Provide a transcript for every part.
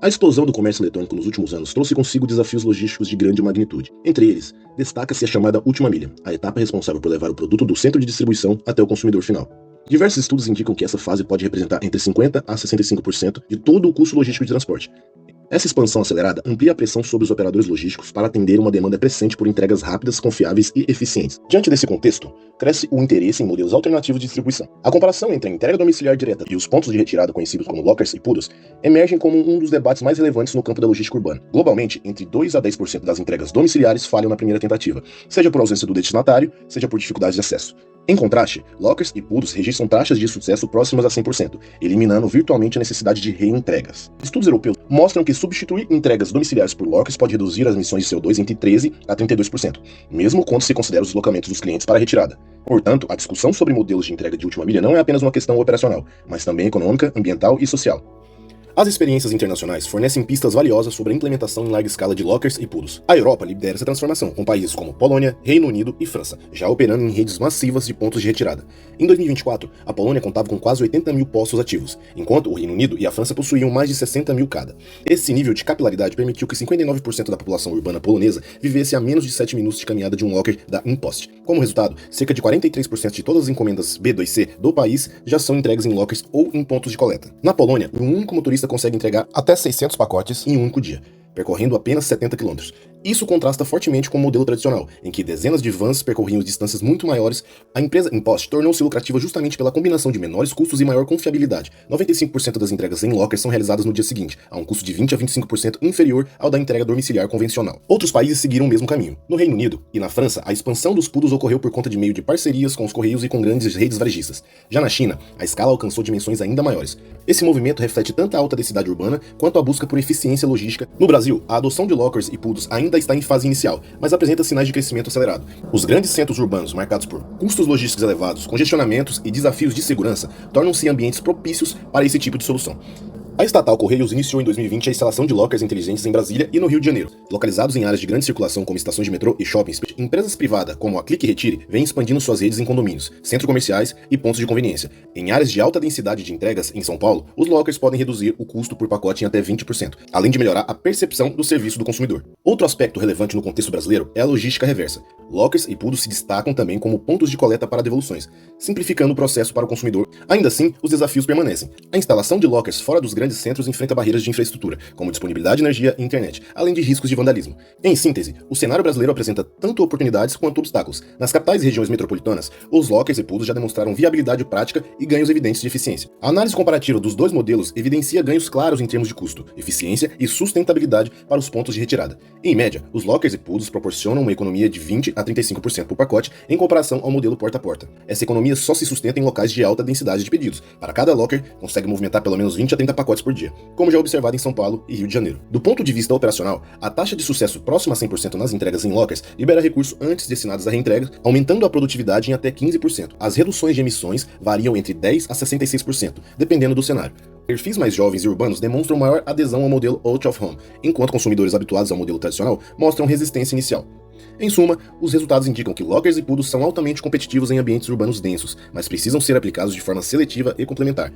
A explosão do comércio eletrônico nos últimos anos trouxe consigo desafios logísticos de grande magnitude. Entre eles, destaca-se a chamada última milha, a etapa responsável por levar o produto do centro de distribuição até o consumidor final. Diversos estudos indicam que essa fase pode representar entre 50% a 65% de todo o custo logístico de transporte. Essa expansão acelerada amplia a pressão sobre os operadores logísticos para atender uma demanda crescente por entregas rápidas, confiáveis e eficientes. Diante desse contexto, cresce o interesse em modelos alternativos de distribuição. A comparação entre a entrega domiciliar direta e os pontos de retirada conhecidos como lockers e PUDOs emergem como um dos debates mais relevantes no campo da logística urbana. Globalmente, entre 2 a 10% das entregas domiciliares falham na primeira tentativa, seja por ausência do destinatário, seja por dificuldades de acesso. Em contraste, lockers e PUDOs registram taxas de sucesso próximas a 100%, eliminando virtualmente a necessidade de reentregas. Estudos europeus mostram que substituir entregas domiciliares por lockers pode reduzir as emissões de CO2 entre 13% a 32%, mesmo quando se considera os deslocamentos dos clientes para a retirada. Portanto, a discussão sobre modelos de entrega de última milha não é apenas uma questão operacional, mas também econômica, ambiental e social. As experiências internacionais fornecem pistas valiosas sobre a implementação em larga escala de lockers e PUDOs. A Europa lidera essa transformação, com países como Polônia, Reino Unido e França, já operando em redes massivas de pontos de retirada. Em 2024, a Polônia contava com quase 80 mil postos ativos, enquanto o Reino Unido e a França possuíam mais de 60 mil cada. Esse nível de capilaridade permitiu que 59% da população urbana polonesa vivesse a menos de 7 minutos de caminhada de um locker da InPost. Como resultado, cerca de 43% de todas as encomendas B2C do país já são entregues em lockers ou em pontos de coleta. Na Polônia, um único motorista consegue entregar até 600 pacotes em um único dia, percorrendo apenas 70 km. Isso contrasta fortemente com o modelo tradicional, em que dezenas de vans percorriam distâncias muito maiores. A empresa InPost tornou-se lucrativa justamente pela combinação de menores custos e maior confiabilidade. 95% das entregas em lockers são realizadas no dia seguinte, a um custo de 20 a 25% inferior ao da entrega domiciliar convencional. Outros países seguiram o mesmo caminho. No Reino Unido e na França, a expansão dos PUDOs ocorreu por conta de meio de parcerias com os correios e com grandes redes varejistas. Já na China, a escala alcançou dimensões ainda maiores. Esse movimento reflete tanto a alta densidade urbana quanto a busca por eficiência logística. No Brasil, a adoção de lockers e PUDOs ainda está em fase inicial, mas apresenta sinais de crescimento acelerado. Os grandes centros urbanos, marcados por custos logísticos elevados, congestionamentos e desafios de segurança, tornam-se ambientes propícios para esse tipo de solução. A estatal Correios iniciou em 2020 a instalação de lockers inteligentes em Brasília e no Rio de Janeiro. Localizados em áreas de grande circulação como estações de metrô e shoppings, empresas privadas como a Clique e Retire vêm expandindo suas redes em condomínios, centros comerciais e pontos de conveniência. Em áreas de alta densidade de entregas em São Paulo, os lockers podem reduzir o custo por pacote em até 20%, além de melhorar a percepção do serviço do consumidor. Outro aspecto relevante no contexto brasileiro é a logística reversa. Lockers e PUDOs se destacam também como pontos de coleta para devoluções, simplificando o processo para o consumidor. Ainda assim, os desafios permanecem. A instalação de lockers fora dos grandes centros enfrenta barreiras de infraestrutura, como disponibilidade de energia e internet, além de riscos de vandalismo. Em síntese, o cenário brasileiro apresenta tanto oportunidades quanto obstáculos. Nas capitais e regiões metropolitanas, os lockers e PUDOs já demonstraram viabilidade prática e ganhos evidentes de eficiência. A análise comparativa dos dois modelos evidencia ganhos claros em termos de custo, eficiência e sustentabilidade para os pontos de retirada. Em média, os lockers e PUDOs proporcionam uma economia de 20 a 35% por pacote em comparação ao modelo porta a porta. Essa economia só se sustenta em locais de alta densidade de pedidos. Para cada locker, consegue movimentar pelo menos 20 a 30 pacotes por dia, como já observado em São Paulo e Rio de Janeiro. Do ponto de vista operacional, a taxa de sucesso próxima a 100% nas entregas em lockers libera recursos antes destinados à reentrega, aumentando a produtividade em até 15%. As reduções de emissões variam entre 10 a 66%, dependendo do cenário. Perfis mais jovens e urbanos demonstram maior adesão ao modelo out of home, enquanto consumidores habituados ao modelo tradicional mostram resistência inicial. Em suma, os resultados indicam que lockers e PUDOs são altamente competitivos em ambientes urbanos densos, mas precisam ser aplicados de forma seletiva e complementar.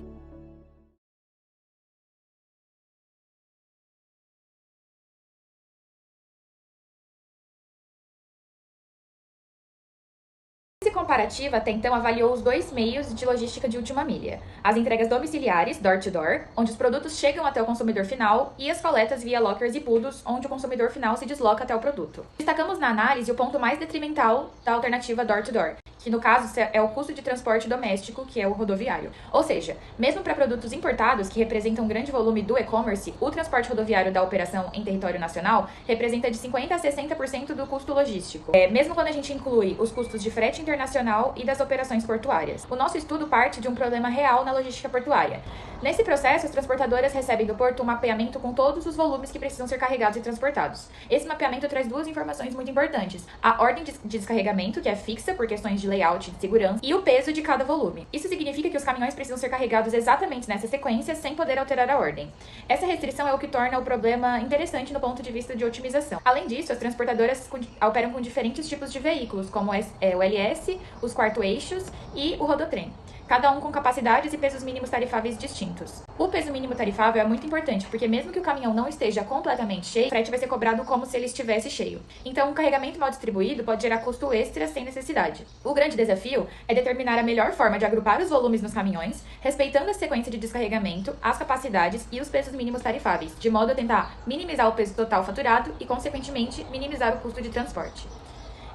A análise comparativa até então avaliou os dois meios de logística de última milha: as entregas domiciliares, door-to-door, onde os produtos chegam até o consumidor final, e as coletas via lockers e PUDOs, onde o consumidor final se desloca até o produto. Destacamos na análise o ponto mais detrimental da alternativa door-to-door, que no caso é o custo de transporte doméstico, que é o rodoviário. Ou seja, mesmo para produtos importados, que representam um grande volume do e-commerce, o transporte rodoviário da operação em território nacional representa de 50% a 60% do custo logístico, mesmo quando a gente inclui os custos de frete internacional e das operações portuárias. O nosso estudo parte de um problema real na logística portuária. Nesse processo, as transportadoras recebem do porto um mapeamento com todos os volumes que precisam ser carregados e transportados. Esse mapeamento traz duas informações muito importantes: a ordem de descarregamento, que é fixa por questões de layout e de segurança, e o peso de cada volume. Isso significa que os caminhões precisam ser carregados exatamente nessa sequência, sem poder alterar a ordem. Essa restrição é o que torna o problema interessante no ponto de vista de otimização. Além disso, as transportadoras operam com diferentes tipos de veículos, como o LS, os quarto-eixos e o rodotrem. cada um com capacidades e pesos mínimos tarifáveis distintos. O peso mínimo tarifável é muito importante, porque mesmo que o caminhão não esteja completamente cheio, o frete vai ser cobrado como se ele estivesse cheio. Então, um carregamento mal distribuído pode gerar custo extra sem necessidade. O grande desafio é determinar a melhor forma de agrupar os volumes nos caminhões, respeitando a sequência de descarregamento, as capacidades e os pesos mínimos tarifáveis, de modo a tentar minimizar o peso total faturado e, consequentemente, minimizar o custo de transporte.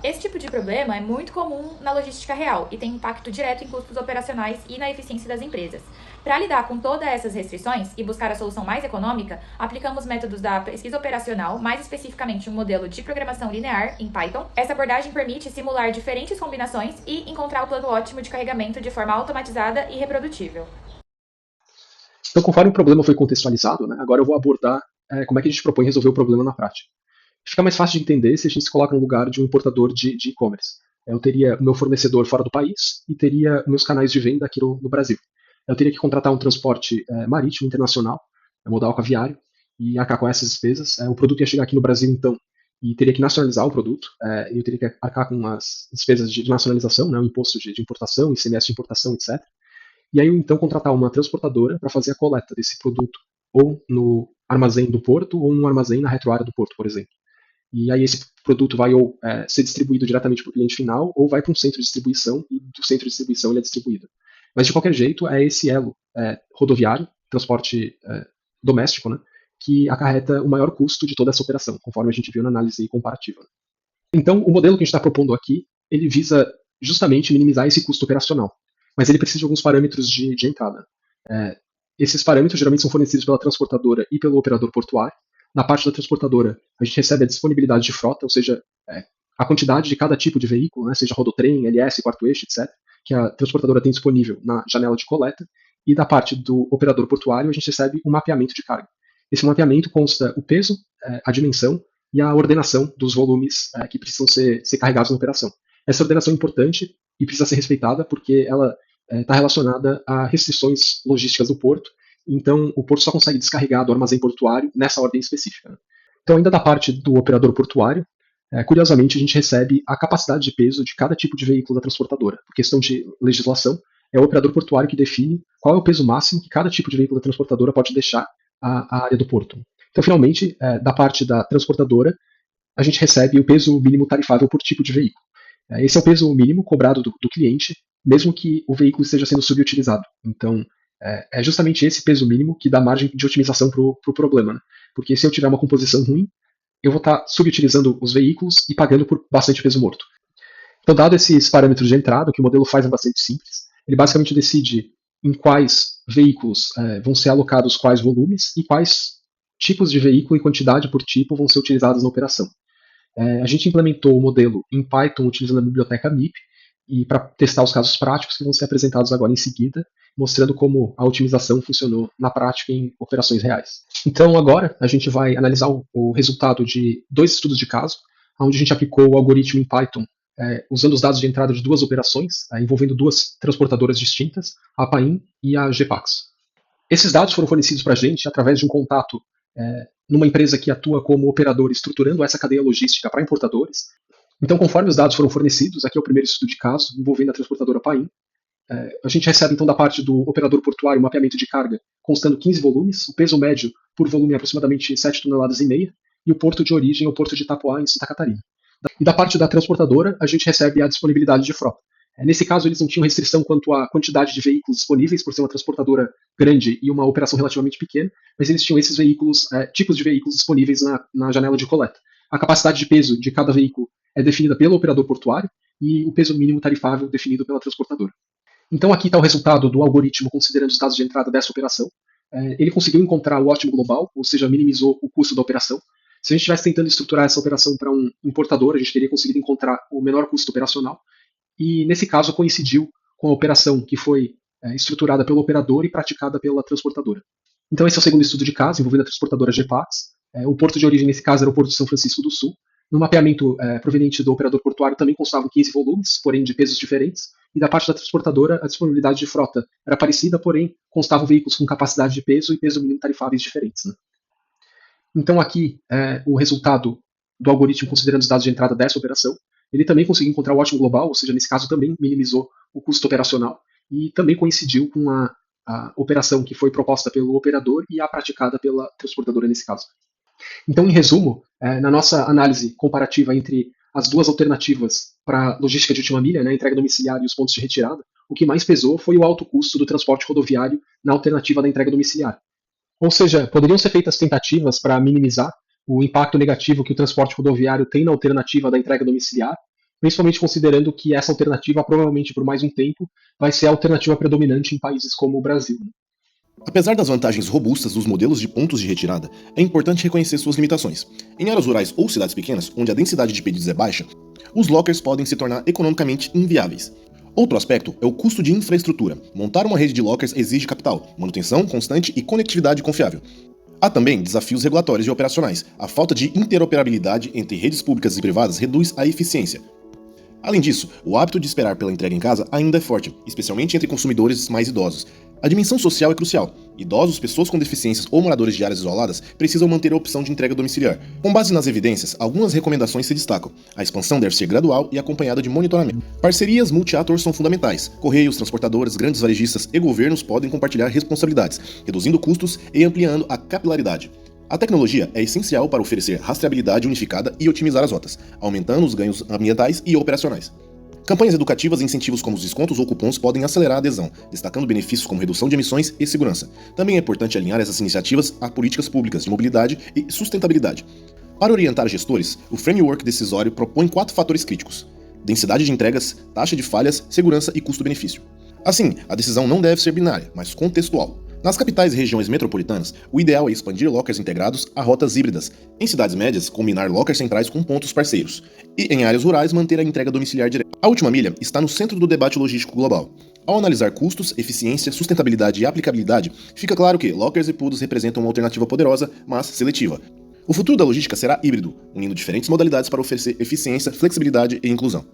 Esse tipo de problema é muito comum na logística real e tem impacto direto em custos operacionais e na eficiência das empresas. Para lidar com todas essas restrições e buscar a solução mais econômica, aplicamos métodos da pesquisa operacional, mais especificamente um modelo de programação linear em Python. Essa abordagem permite simular diferentes combinações e encontrar o plano ótimo de carregamento de forma automatizada e reprodutível. Então, conforme o problema foi contextualizado, né, agora eu vou abordar como é que a gente propõe resolver o problema na prática. Fica mais fácil de entender se a gente se coloca no lugar de um importador de e-commerce. Eu teria o meu fornecedor fora do país e teria meus canais de venda aqui no Brasil. Eu teria que contratar um transporte marítimo internacional, modal com aviário, e arcar com essas despesas. O produto ia chegar aqui no Brasil, então, e teria que nacionalizar o produto. Eu teria que arcar com as despesas de nacionalização, né, o imposto de importação, ICMS de importação, etc. E aí, eu, então, contratar uma transportadora para fazer a coleta desse produto, ou no armazém do porto, ou no armazém na retroárea do porto, por exemplo. E aí esse produto vai ou ser distribuído diretamente para o cliente final, ou vai para um centro de distribuição, e do centro de distribuição ele é distribuído. Mas, de qualquer jeito, é esse elo rodoviário, transporte doméstico, né, que acarreta o maior custo de toda essa operação, conforme a gente viu na análise comparativa. Então, o modelo que a gente está propondo aqui, ele visa justamente minimizar esse custo operacional, mas ele precisa de alguns parâmetros de entrada. Esses parâmetros geralmente são fornecidos pela transportadora e pelo operador portuário. Na parte da transportadora, a gente recebe a disponibilidade de frota, ou seja, a quantidade de cada tipo de veículo, né, seja rodotrem, LS, quarto eixo, etc., que a transportadora tem disponível na janela de coleta. E da parte do operador portuário, a gente recebe um mapeamento de carga. Esse mapeamento consta o peso, a dimensão e a ordenação dos volumes que precisam ser carregados na operação. Essa ordenação é importante e precisa ser respeitada porque ela está relacionada a restrições logísticas do porto. Então, o porto só consegue descarregar do armazém portuário nessa ordem específica. Então, ainda da parte do operador portuário, curiosamente, a gente recebe a capacidade de peso de cada tipo de veículo da transportadora. Por questão de legislação, é o operador portuário que define qual é o peso máximo que cada tipo de veículo da transportadora pode deixar à área do porto. Então, finalmente, da parte da transportadora, a gente recebe o peso mínimo tarifável por tipo de veículo. Esse é o peso mínimo cobrado do cliente, mesmo que o veículo esteja sendo subutilizado. Então, é justamente esse peso mínimo que dá margem de otimização para o problema. Né? Porque se eu tiver uma composição ruim, eu vou estar subutilizando os veículos e pagando por bastante peso morto. Então, dado esses parâmetros de entrada, o que o modelo faz é bastante simples. Ele basicamente decide em quais veículos vão ser alocados quais volumes e quais tipos de veículo e quantidade por tipo vão ser utilizados na operação. A gente implementou o modelo em Python utilizando a biblioteca MIP e para testar os casos práticos que vão ser apresentados agora em seguida, mostrando como a otimização funcionou na prática em operações reais. Então agora a gente vai analisar o resultado de 2 estudos de caso, onde a gente aplicou o algoritmo em Python usando os dados de entrada de 2 operações, envolvendo 2 transportadoras distintas, a Paim e a GPax. Esses dados foram fornecidos para a gente através de um contato numa empresa que atua como operador estruturando essa cadeia logística para importadores. Então, conforme os dados foram fornecidos, aqui é o primeiro estudo de caso envolvendo a transportadora Paim. A gente recebe, então, da parte do operador portuário um mapeamento de carga constando 15 volumes, o peso médio por volume é aproximadamente 7,5 toneladas, e o porto de origem é o porto de Itapoá, em Santa Catarina. E da parte da transportadora, a gente recebe a disponibilidade de frota. Nesse caso, eles não tinham restrição quanto à quantidade de veículos disponíveis, por ser uma transportadora grande e uma operação relativamente pequena, mas eles tinham esses veículos, tipos de veículos disponíveis na janela de coleta. A capacidade de peso de cada veículo é definida pelo operador portuário e o peso mínimo tarifável definido pela transportadora. Então aqui está o resultado do algoritmo considerando os dados de entrada dessa operação. Ele conseguiu encontrar o ótimo global, ou seja, minimizou o custo da operação. Se a gente estivesse tentando estruturar essa operação para um importador, a gente teria conseguido encontrar o menor custo operacional. E nesse caso coincidiu com a operação que foi estruturada pelo operador e praticada pela transportadora. Então esse é o segundo estudo de caso, envolvendo a transportadora GPax. O porto de origem nesse caso era o Porto de São Francisco do Sul. No mapeamento proveniente do operador portuário também constavam 15 volumes, porém de pesos diferentes. E da parte da transportadora, a disponibilidade de frota era parecida, porém constavam veículos com capacidade de peso e peso mínimo tarifáveis diferentes. Né? Então aqui o resultado do algoritmo considerando os dados de entrada dessa operação. Ele também conseguiu encontrar o ótimo global, ou seja, nesse caso também minimizou o custo operacional. e também coincidiu com a operação que foi proposta pelo operador e a praticada pela transportadora nesse caso. Então, em resumo, na nossa análise comparativa entre as duas alternativas para logística de última milha, né, entrega domiciliar e os pontos de retirada, o que mais pesou foi o alto custo do transporte rodoviário na alternativa da entrega domiciliar. Ou seja, poderiam ser feitas tentativas para minimizar o impacto negativo que o transporte rodoviário tem na alternativa da entrega domiciliar, principalmente considerando que essa alternativa, provavelmente por mais um tempo, vai ser a alternativa predominante em países como o Brasil. Apesar das vantagens robustas dos modelos de pontos de retirada, é importante reconhecer suas limitações. Em áreas rurais ou cidades pequenas, onde a densidade de pedidos é baixa, os lockers podem se tornar economicamente inviáveis. Outro aspecto é o custo de infraestrutura. Montar uma rede de lockers exige capital, manutenção constante e conectividade confiável. Há também desafios regulatórios e operacionais. A falta de interoperabilidade entre redes públicas e privadas reduz a eficiência. Além disso, o hábito de esperar pela entrega em casa ainda é forte, especialmente entre consumidores mais idosos. A dimensão social é crucial. Idosos, pessoas com deficiências ou moradores de áreas isoladas precisam manter a opção de entrega domiciliar. Com base nas evidências, algumas recomendações se destacam. A expansão deve ser gradual e acompanhada de monitoramento. Parcerias multi-ator são fundamentais. Correios, transportadoras, grandes varejistas e governos podem compartilhar responsabilidades, reduzindo custos e ampliando a capilaridade. A tecnologia é essencial para oferecer rastreabilidade unificada e otimizar as rotas, aumentando os ganhos ambientais e operacionais. Campanhas educativas e incentivos como os descontos ou cupons podem acelerar a adesão, destacando benefícios como redução de emissões e segurança. Também é importante alinhar essas iniciativas a políticas públicas de mobilidade e sustentabilidade. Para orientar gestores, o framework decisório propõe 4 fatores críticos: densidade de entregas, taxa de falhas, segurança e custo-benefício. Assim, a decisão não deve ser binária, mas contextual. Nas capitais e regiões metropolitanas, o ideal é expandir lockers integrados a rotas híbridas. Em cidades médias, combinar lockers centrais com pontos parceiros. E em áreas rurais, manter a entrega domiciliar direta. A última milha está no centro do debate logístico global. Ao analisar custos, eficiência, sustentabilidade e aplicabilidade, fica claro que lockers e PUDOs representam uma alternativa poderosa, mas seletiva. O futuro da logística será híbrido, unindo diferentes modalidades para oferecer eficiência, flexibilidade e inclusão.